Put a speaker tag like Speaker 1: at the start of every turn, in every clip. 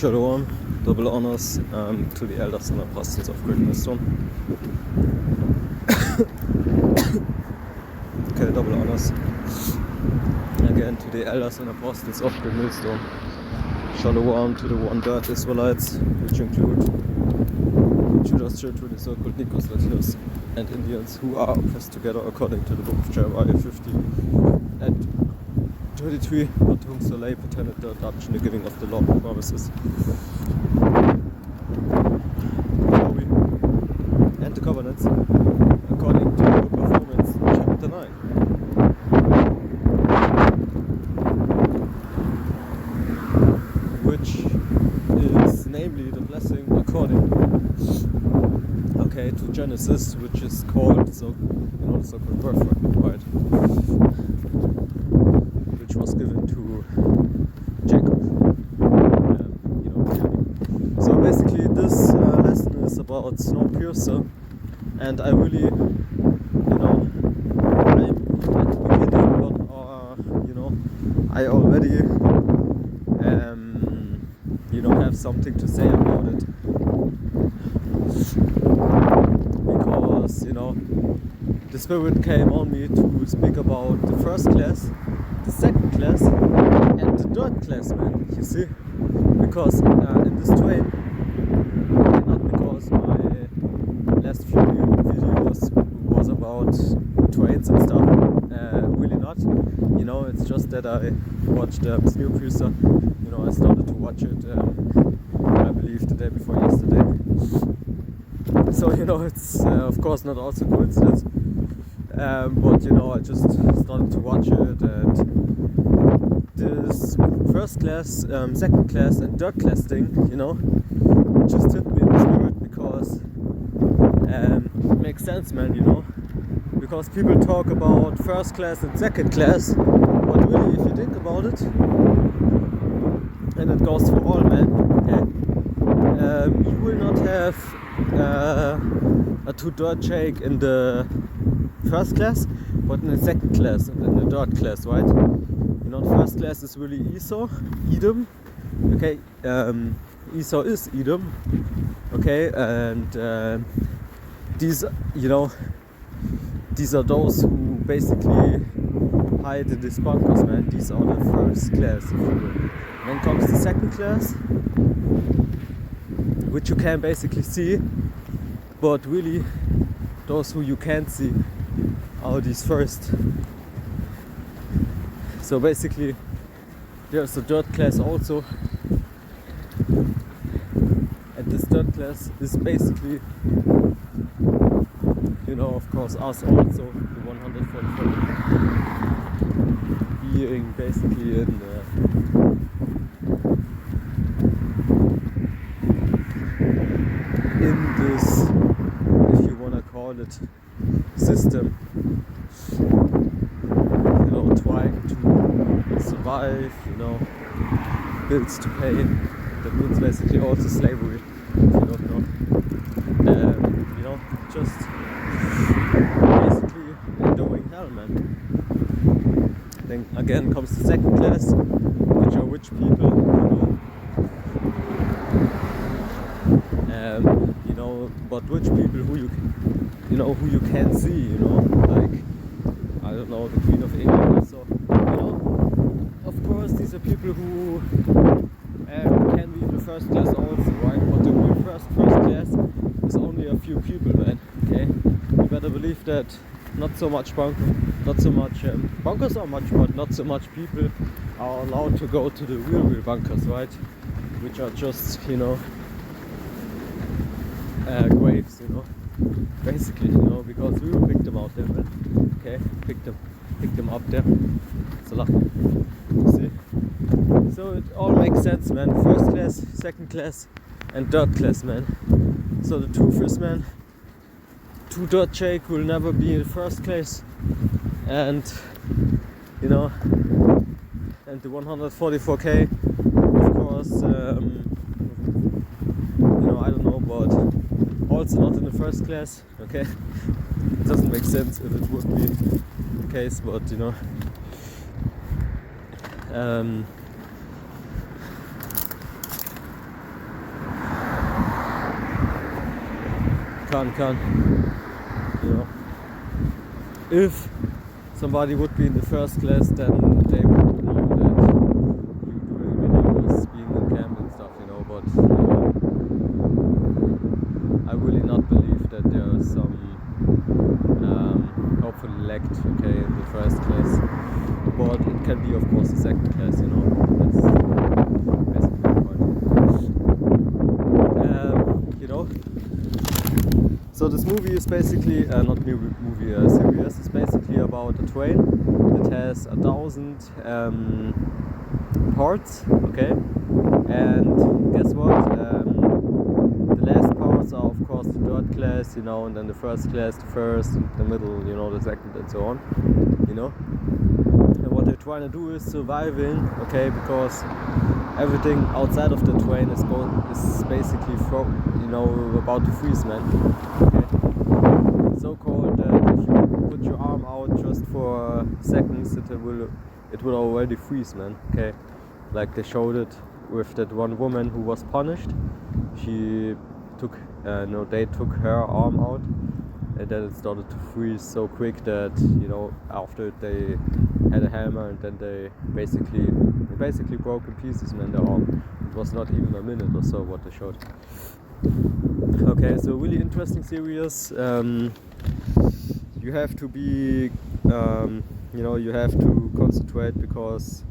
Speaker 1: Shalom, double honors to the elders and apostles of Great Millstone. Okay, double honors again to the elders and apostles of Great Millstone. Shalom to the one-third Israelites, which include Judah's children, the so-called Nikos, Latins, and Indians who are oppressed together according to the book of Jeremiah 50 and 33, but to whom Soleil pretended the adoption, the giving of the law and promises. And the covenants, according to the book of Romans, chapter 9. Which is namely the blessing according to Genesis, which is called the so-called birthright, right? Which was given to Jacob. So basically, this lesson is about Snowpiercer, and I really, I'm at the beginning, but I already, have something to say about it. Because, the Spirit came on me to speak about the first class, the second class, and the third class, man, you see? Because in this train, not because my last few videos was about trains and stuff, really not, it's just that I watched Snowpiercer, I started to watch it, I believe the day before yesterday. So, it's of course not also coincidence, but I just started to watch it, and this first class, second class and third class thing, just hit me in the spirit because it makes sense, man, because people talk about first class and second class, but really if you think about it, and it goes for all, man, okay, you will not have a two-third shake in the first class, but in the second class and in the third class, right? The first class is really Esau, Edom, okay? Esau is Edom, okay? And these are those who basically hide in these bunkers, man. These are the first class, if you will. Then comes the second class, which you can basically see, but really those who you can't see are these first. So basically there's a third class also, and this third class is basically, of course us also, the 144 being basically in this, if you wanna call it, system, trying to survive, bills to pay. That means basically also slavery, if you don't know. Just basically enduring hell, man. Then again comes the second class, which are rich people, but rich people who you can't see, like, I don't know, the Queen of England. So, of course, these are people who can be in the first class also, right? But the real first class is only a few people, man. Okay, you better believe that not so much bunkers are much, but not so much people are allowed to go to the real bunkers, right? Which are just, graves, basically, because we will pick them out there, man. Okay, pick them up there. It's a lot, you see. So it all makes sense, man. First class, second class, and third class, man. So the truth is, man, two-third shake will never be in the first class, and and the 144k, of course, I don't know, but also not in the first class, okay? It doesn't make sense if it would be the case, but can. You know, if somebody would be in the first class, then they would know that you doing videos, being in camp and stuff, you know. But I really not believe that there are some hopefully lacked, okay, in the first class. But it can be, of course, the second class, you know. That's basically the point. You know. So this movie is basically series is basically about a train that has 1,000 parts, okay, and guess what? The last parts are of course the third class, you know, and then the first class, the first, and the middle, you know, the second, and so on, you know. And what they're trying to do is surviving, okay, because everything outside of the train is basically about to freeze, man. Okay. So cold that if you put your arm out just for seconds, it will already freeze, man. Okay, like they showed it with that one woman who was punished. They took her arm out, and then it started to freeze so quick that, you know, after they had a hammer, and then they basically broke in pieces, man, their arm. It was not even a minute or so what they showed. Okay, so really interesting series. You have to be, you have to concentrate, because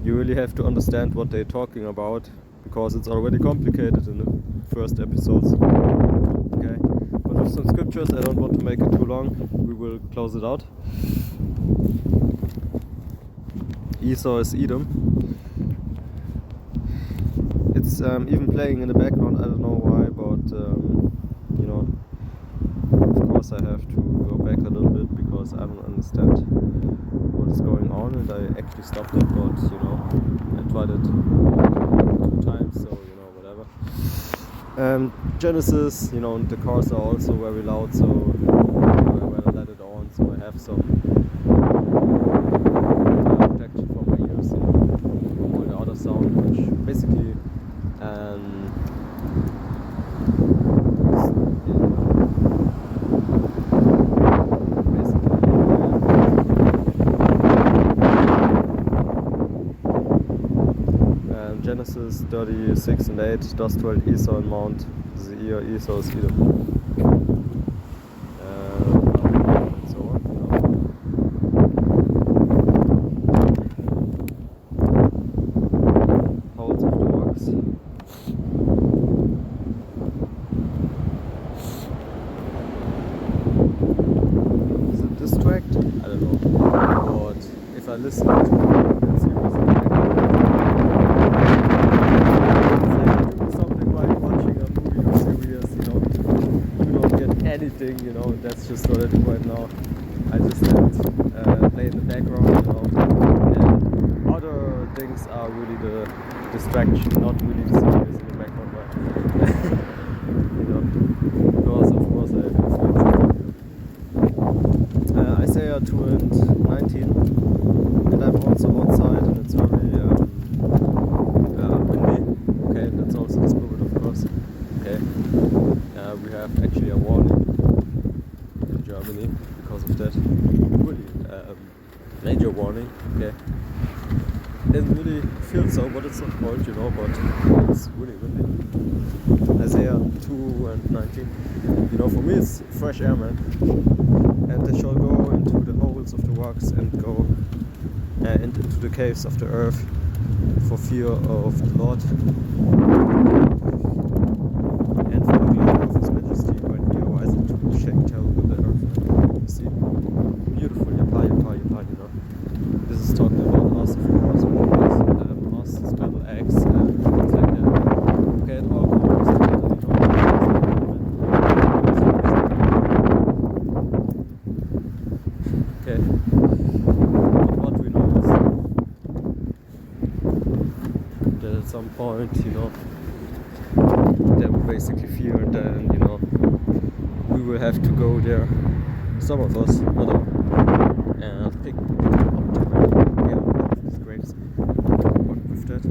Speaker 1: you really have to understand what they're talking about, because it's already complicated in the first episodes. Okay, but with some scriptures, I don't want to make it too long. We will close it out. Esau is Edom. It's even playing in the background, I don't know why, but you know, of course I have to go back a little bit because I don't understand what is going on, and I actually stopped it, but you know, I tried it 2 times, so you know, whatever. Genesis, you know, the cars are also very loud, so when I let it on, so I have some protection for my ears, you know, from all the other sound, which basically Genesis 36 and 8, thus dwelt Esau in Mount Seir, Esau is Edom. And so on, you know. Holes of the rocks. Is it distract? I don't know. But if I listen to that series in the background, anything, you know, that's just what I do right now. I just play in the background, you know, and other things are really the distraction, not really the series in the background, right? You know, because of course I have influence. Isaiah 2:19, and I'm also outside, and it's very windy. Okay, that's also the spirit, of course. Okay, we have actually a warning in Germany because of that. Really, major warning. Okay, it doesn't really feel so, but it's not cold, you know. But it's really windy. Isaiah 2:19. You know, for me it's fresh air, man. And they shall go into the holes of the rocks and go into the caves of the earth for fear of the Lord. Beautiful, yapa, you know. This is talking about us, of course, us, this battle axe, things like that. Okay, it all comes together, you know. Okay, but what we know is that at some point, you know, they will basically fear, and then, you know, we will have to go there. Some of us, not all, and pick up the time. Yeah, it's great. Work with that.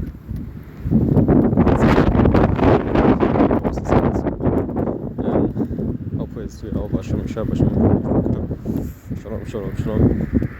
Speaker 2: приветствую. Алба, шалом, шалом. Шалом, шалом, шалом.